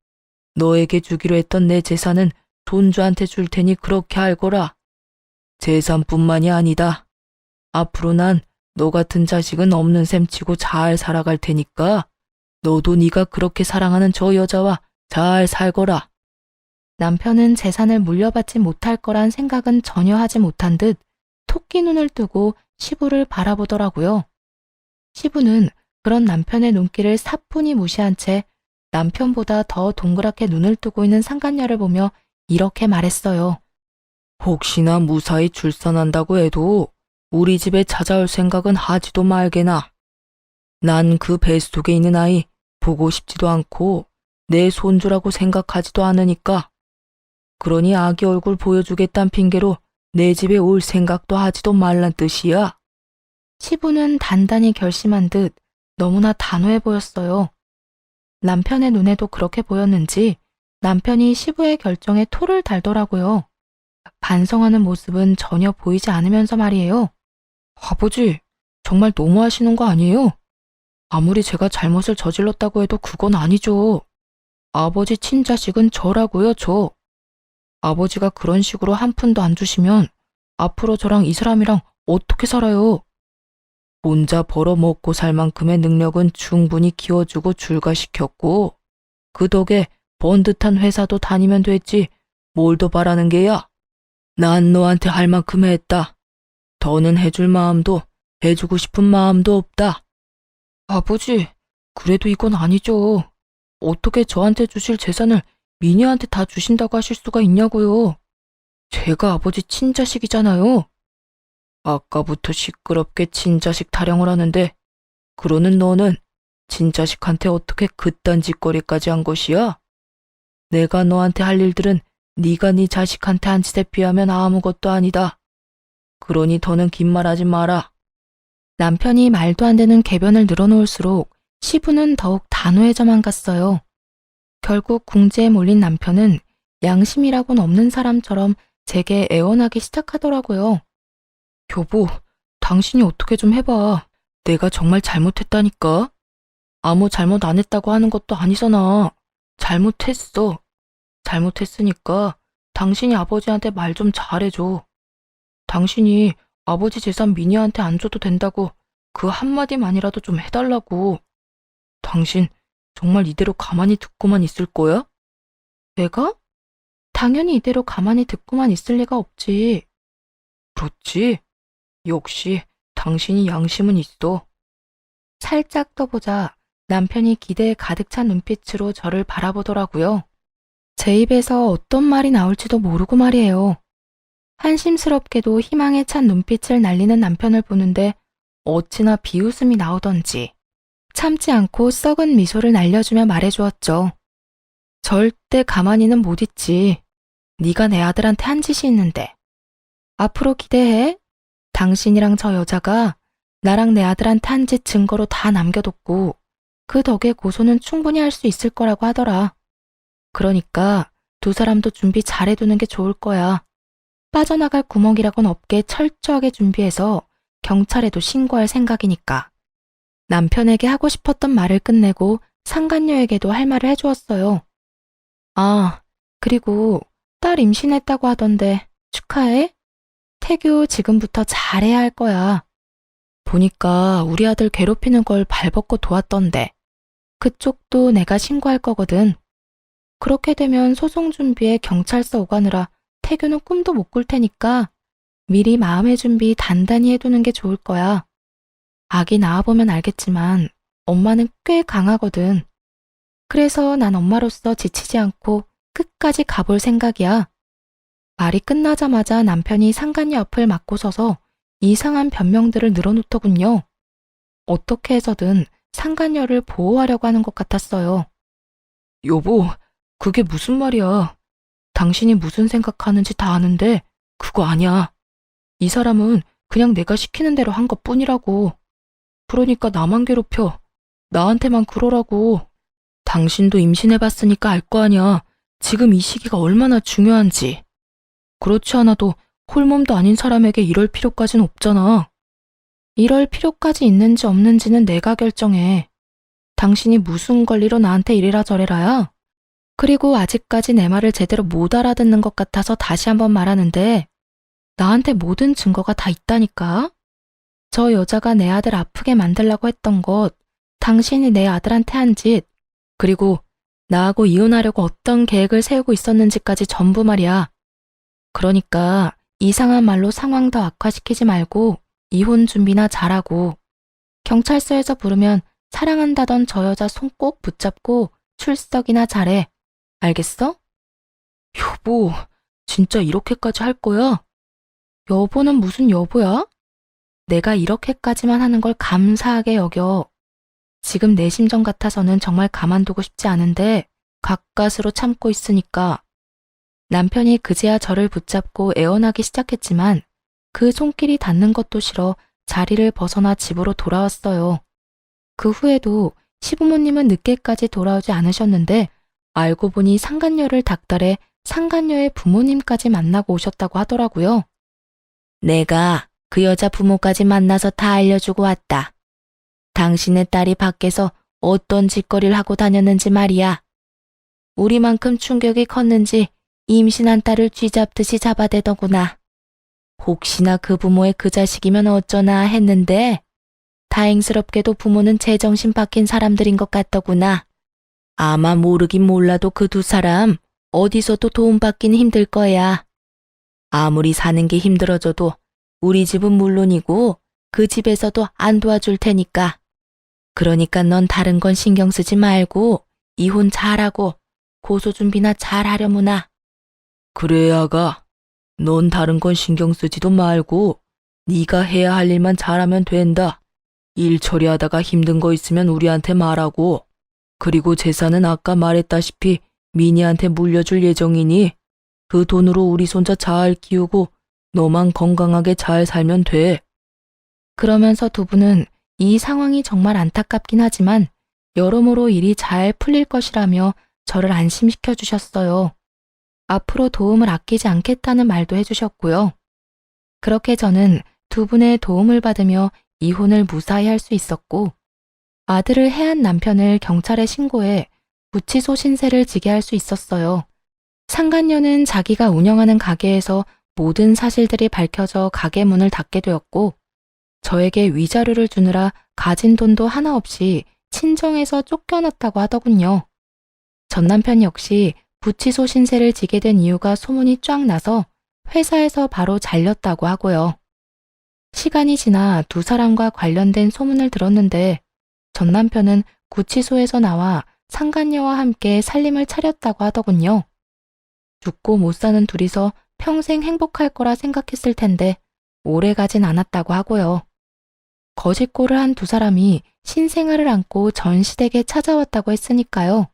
너에게 주기로 했던 내 재산은 손주한테 줄 테니 그렇게 알거라. 재산뿐만이 아니다. 앞으로 난 너 같은 자식은 없는 셈 치고 잘 살아갈 테니까 너도 네가 그렇게 사랑하는 저 여자와 잘 살거라. 남편은 재산을 물려받지 못할 거란 생각은 전혀 하지 못한 듯 토끼 눈을 뜨고 시부를 바라보더라고요. 시부는 그런 남편의 눈길을 사뿐히 무시한 채 남편보다 더 동그랗게 눈을 뜨고 있는 상간녀를 보며 이렇게 말했어요. 혹시나 무사히 출산한다고 해도 우리 집에 찾아올 생각은 하지도 말게나. 난 그 뱃속에 있는 아이 보고 싶지도 않고 내 손주라고 생각하지도 않으니까. 그러니 아기 얼굴 보여주겠다는 핑계로 내 집에 올 생각도 하지도 말란 뜻이야. 시부는 단단히 결심한 듯 너무나 단호해 보였어요. 남편의 눈에도 그렇게 보였는지 남편이 시부의 결정에 토를 달더라고요. 반성하는 모습은 전혀 보이지 않으면서 말이에요. 아버지, 정말 너무하시는 거 아니에요? 아무리 제가 잘못을 저질렀다고 해도 그건 아니죠. 아버지 친자식은 저라고요, 저. 아버지가 그런 식으로 한 푼도 안 주시면 앞으로 저랑 이 사람이랑 어떻게 살아요? 혼자 벌어먹고 살 만큼의 능력은 충분히 키워주고 출가시켰고 그 덕에 번듯한 회사도 다니면 됐지 뭘 더 바라는 게야? 난 너한테 할 만큼 했다. 더는 해줄 마음도 해주고 싶은 마음도 없다. 아버지, 그래도 이건 아니죠. 어떻게 저한테 주실 재산을 미니한테 다 주신다고 하실 수가 있냐고요. 제가 아버지 친자식이잖아요. 아까부터 시끄럽게 친자식 타령을 하는데 그러는 너는 친자식한테 어떻게 그딴 짓거리까지 한 것이야? 내가 너한테 할 일들은 네가 네 자식한테 한 짓에 비하면 아무것도 아니다. 그러니 더는 긴 말하지 마라. 남편이 말도 안 되는 궤변을 늘어놓을수록 시부는 더욱 단호해져만 갔어요. 결국 궁지에 몰린 남편은 양심이라고는 없는 사람처럼 제게 애원하기 시작하더라고요. 여보, 당신이 어떻게 좀 해봐. 내가 정말 잘못했다니까. 아무 잘못 안 했다고 하는 것도 아니잖아. 잘못했어. 잘못했으니까 당신이 아버지한테 말 좀 잘해줘. 당신이 아버지 재산 미니한테 안 줘도 된다고 그 한마디만이라도 좀 해달라고. 당신 정말 이대로 가만히 듣고만 있을 거야? 내가? 당연히 이대로 가만히 듣고만 있을 리가 없지. 그렇지. 역시 당신이 양심은 있어. 살짝 떠보자 남편이 기대에 가득 찬 눈빛으로 저를 바라보더라고요. 제 입에서 어떤 말이 나올지도 모르고 말이에요. 한심스럽게도 희망에 찬 눈빛을 날리는 남편을 보는데 어찌나 비웃음이 나오던지 참지 않고 썩은 미소를 날려주며 말해주었죠. 절대 가만히는 못 있지. 네가 내 아들한테 한 짓이 있는데. 앞으로 기대해. 당신이랑 저 여자가 나랑 내 아들한테 한 짓 증거로 다 남겨뒀고 그 덕에 고소는 충분히 할 수 있을 거라고 하더라. 그러니까 두 사람도 준비 잘해두는 게 좋을 거야. 빠져나갈 구멍이라곤 없게 철저하게 준비해서 경찰에도 신고할 생각이니까. 남편에게 하고 싶었던 말을 끝내고 상간녀에게도 할 말을 해주었어요. 아, 그리고 딸 임신했다고 하던데 축하해? 태교 지금부터 잘해야 할 거야. 보니까 우리 아들 괴롭히는 걸 발벗고 도왔던데. 그쪽도 내가 신고할 거거든. 그렇게 되면 소송 준비에 경찰서 오가느라 태교는 꿈도 못 꿀 테니까 미리 마음의 준비 단단히 해두는 게 좋을 거야. 아기 낳아보면 알겠지만 엄마는 꽤 강하거든. 그래서 난 엄마로서 지치지 않고 끝까지 가볼 생각이야. 말이 끝나자마자 남편이 상간녀 앞을 막고 서서 이상한 변명들을 늘어놓더군요. 어떻게 해서든 상간녀를 보호하려고 하는 것 같았어요. 여보, 그게 무슨 말이야. 당신이 무슨 생각하는지 다 아는데 그거 아니야. 이 사람은 그냥 내가 시키는 대로 한 것뿐이라고. 그러니까 나만 괴롭혀. 나한테만 그러라고. 당신도 임신해봤으니까 알 거 아니야. 지금 이 시기가 얼마나 중요한지. 그렇지 않아도 홀몸도 아닌 사람에게 이럴 필요까진 없잖아. 이럴 필요까지 있는지 없는지는 내가 결정해. 당신이 무슨 권리로 나한테 이래라 저래라야? 그리고 아직까지 내 말을 제대로 못 알아듣는 것 같아서 다시 한번 말하는데 나한테 모든 증거가 다 있다니까? 저 여자가 내 아들 아프게 만들려고 했던 것, 당신이 내 아들한테 한 짓, 그리고 나하고 이혼하려고 어떤 계획을 세우고 있었는지까지 전부 말이야. 그러니까 이상한 말로 상황 더 악화시키지 말고 이혼 준비나 잘하고 경찰서에서 부르면 사랑한다던 저 여자 손 꼭 붙잡고 출석이나 잘해. 알겠어? 여보, 진짜 이렇게까지 할 거야? 여보는 무슨 여보야? 내가 이렇게까지만 하는 걸 감사하게 여겨. 지금 내 심정 같아서는 정말 가만두고 싶지 않은데 가까스로 참고 있으니까. 남편이 그제야 저를 붙잡고 애원하기 시작했지만 그 손길이 닿는 것도 싫어 자리를 벗어나 집으로 돌아왔어요. 그 후에도 시부모님은 늦게까지 돌아오지 않으셨는데 알고 보니 상간녀를 닥달해 상간녀의 부모님까지 만나고 오셨다고 하더라고요. 내가 그 여자 부모까지 만나서 다 알려주고 왔다. 당신의 딸이 밖에서 어떤 짓거리를 하고 다녔는지 말이야. 우리만큼 충격이 컸는지 임신한 딸을 쥐잡듯이 잡아대더구나. 혹시나 그 부모의 그 자식이면 어쩌나 했는데 다행스럽게도 부모는 제정신 바뀐 사람들인 것 같더구나. 아마 모르긴 몰라도 그 두 사람 어디서도 도움받긴 힘들 거야. 아무리 사는 게 힘들어져도 우리 집은 물론이고 그 집에서도 안 도와줄 테니까. 그러니까 넌 다른 건 신경 쓰지 말고 이혼 잘하고 고소 준비나 잘하려무나. 그래 아가. 넌 다른 건 신경 쓰지도 말고 네가 해야 할 일만 잘하면 된다. 일 처리하다가 힘든 거 있으면 우리한테 말하고. 그리고 재산은 아까 말했다시피 미니한테 물려줄 예정이니 그 돈으로 우리 손자 잘 키우고 너만 건강하게 잘 살면 돼. 그러면서 두 분은 이 상황이 정말 안타깝긴 하지만 여러모로 일이 잘 풀릴 것이라며 저를 안심시켜 주셨어요. 앞으로 도움을 아끼지 않겠다는 말도 해주셨고요. 그렇게 저는 두 분의 도움을 받으며 이혼을 무사히 할 수 있었고 아들을 해한 남편을 경찰에 신고해 구치소 신세를 지게 할 수 있었어요. 상간녀는 자기가 운영하는 가게에서 모든 사실들이 밝혀져 가게 문을 닫게 되었고 저에게 위자료를 주느라 가진 돈도 하나 없이 친정에서 쫓겨났다고 하더군요. 전 남편 역시 구치소 신세를 지게 된 이유가 소문이 쫙 나서 회사에서 바로 잘렸다고 하고요. 시간이 지나 두 사람과 관련된 소문을 들었는데 전 남편은 구치소에서 나와 상간녀와 함께 살림을 차렸다고 하더군요. 죽고 못 사는 둘이서 평생 행복할 거라 생각했을 텐데 오래 가진 않았다고 하고요. 거짓골을 한 두 사람이 신생아를 안고 전 시댁에 찾아왔다고 했으니까요.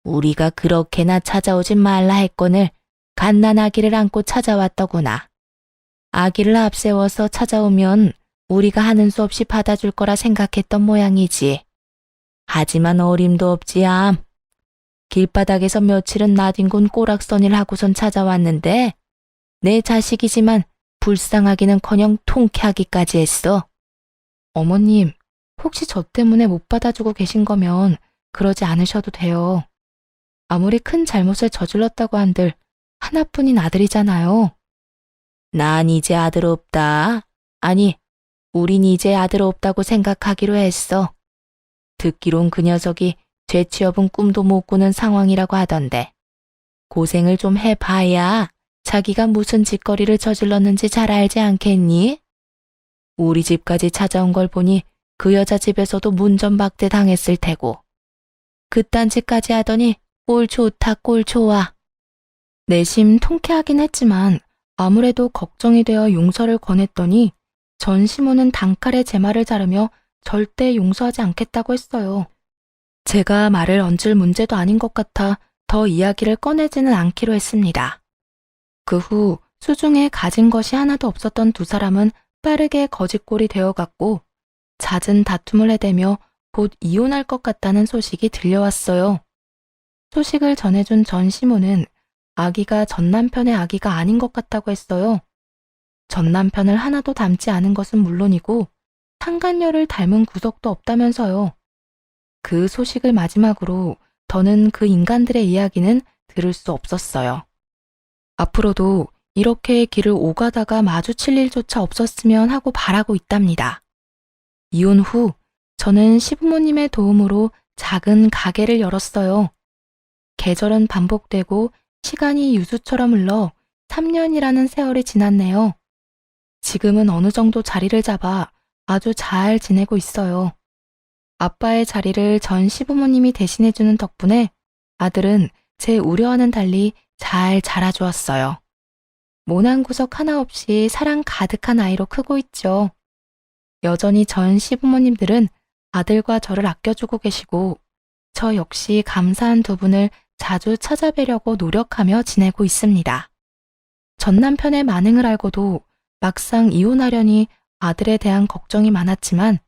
우리가 그렇게나 찾아오지 말라 했거늘 갓난 아기를 안고 찾아왔더구나. 아기를 앞세워서 찾아오면 우리가 하는 수 없이 받아줄 거라 생각했던 모양이지. 하지만 어림도 없지 암. 길바닥에서 며칠은 나뒹군 꼬락서니를 하고선 찾아왔는데 내 자식이지만 불쌍하기는커녕 통쾌하기까지 했어. 어머님, 혹시 저 때문에 못 받아주고 계신 거면 그러지 않으셔도 돼요. 아무리 큰 잘못을 저질렀다고 한들 하나뿐인 아들이잖아요. 난 이제 아들 없다. 아니, 우린 이제 아들 없다고 생각하기로 했어. 듣기론 그 녀석이 죄취업은 꿈도 못 꾸는 상황이라고 하던데. 고생을 좀 해봐야 자기가 무슨 짓거리를 저질렀는지 잘 알지 않겠니? 우리 집까지 찾아온 걸 보니 그 여자 집에서도 문전박대 당했을 테고. 그딴 짓까지 하더니 꼴 좋다 꼴 좋아. 내심 통쾌하긴 했지만 아무래도 걱정이 되어 용서를 권했더니 전 시모는 단칼에 제 말을 자르며 절대 용서하지 않겠다고 했어요. 제가 말을 얹을 문제도 아닌 것 같아 더 이야기를 꺼내지는 않기로 했습니다. 그 후 수중에 가진 것이 하나도 없었던 두 사람은 빠르게 거짓골이 되어갔고 잦은 다툼을 해대며 곧 이혼할 것 같다는 소식이 들려왔어요. 소식을 전해준 전 시모는 아기가 전 남편의 아기가 아닌 것 같다고 했어요. 전 남편을 하나도 닮지 않은 것은 물론이고 상간녀를 닮은 구석도 없다면서요. 그 소식을 마지막으로 더는 그 인간들의 이야기는 들을 수 없었어요. 앞으로도 이렇게 길을 오가다가 마주칠 일조차 없었으면 하고 바라고 있답니다. 이혼 후 저는 시부모님의 도움으로 작은 가게를 열었어요. 계절은 반복되고 시간이 유수처럼 흘러 3년이라는 세월이 지났네요. 지금은 어느 정도 자리를 잡아 아주 잘 지내고 있어요. 아빠의 자리를 전 시부모님이 대신해주는 덕분에 아들은 제 우려와는 달리 잘 자라주었어요. 모난 구석 하나 없이 사랑 가득한 아이로 크고 있죠. 여전히 전 시부모님들은 아들과 저를 아껴주고 계시고 저 역시 감사한 두 분을 자주 찾아뵈려고 노력하며 지내고 있습니다. 전 남편의 만행을 알고도 막상 이혼하려니 아들에 대한 걱정이 많았지만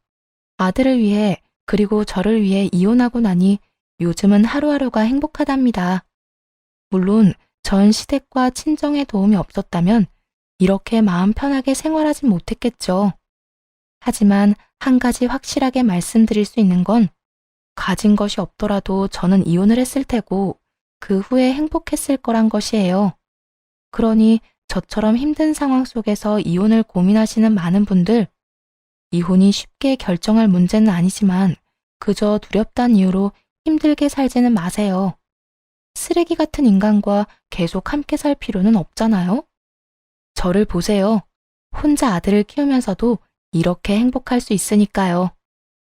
아들을 위해 그리고 저를 위해 이혼하고 나니 요즘은 하루하루가 행복하답니다. 물론 전 시댁과 친정의 도움이 없었다면 이렇게 마음 편하게 생활하진 못했겠죠. 하지만 한 가지 확실하게 말씀드릴 수 있는 건 가진 것이 없더라도 저는 이혼을 했을 테고 그 후에 행복했을 거란 것이에요. 그러니 저처럼 힘든 상황 속에서 이혼을 고민하시는 많은 분들, 이혼이 쉽게 결정할 문제는 아니지만 그저 두렵다는 이유로 힘들게 살지는 마세요. 쓰레기 같은 인간과 계속 함께 살 필요는 없잖아요? 저를 보세요. 혼자 아들을 키우면서도 이렇게 행복할 수 있으니까요.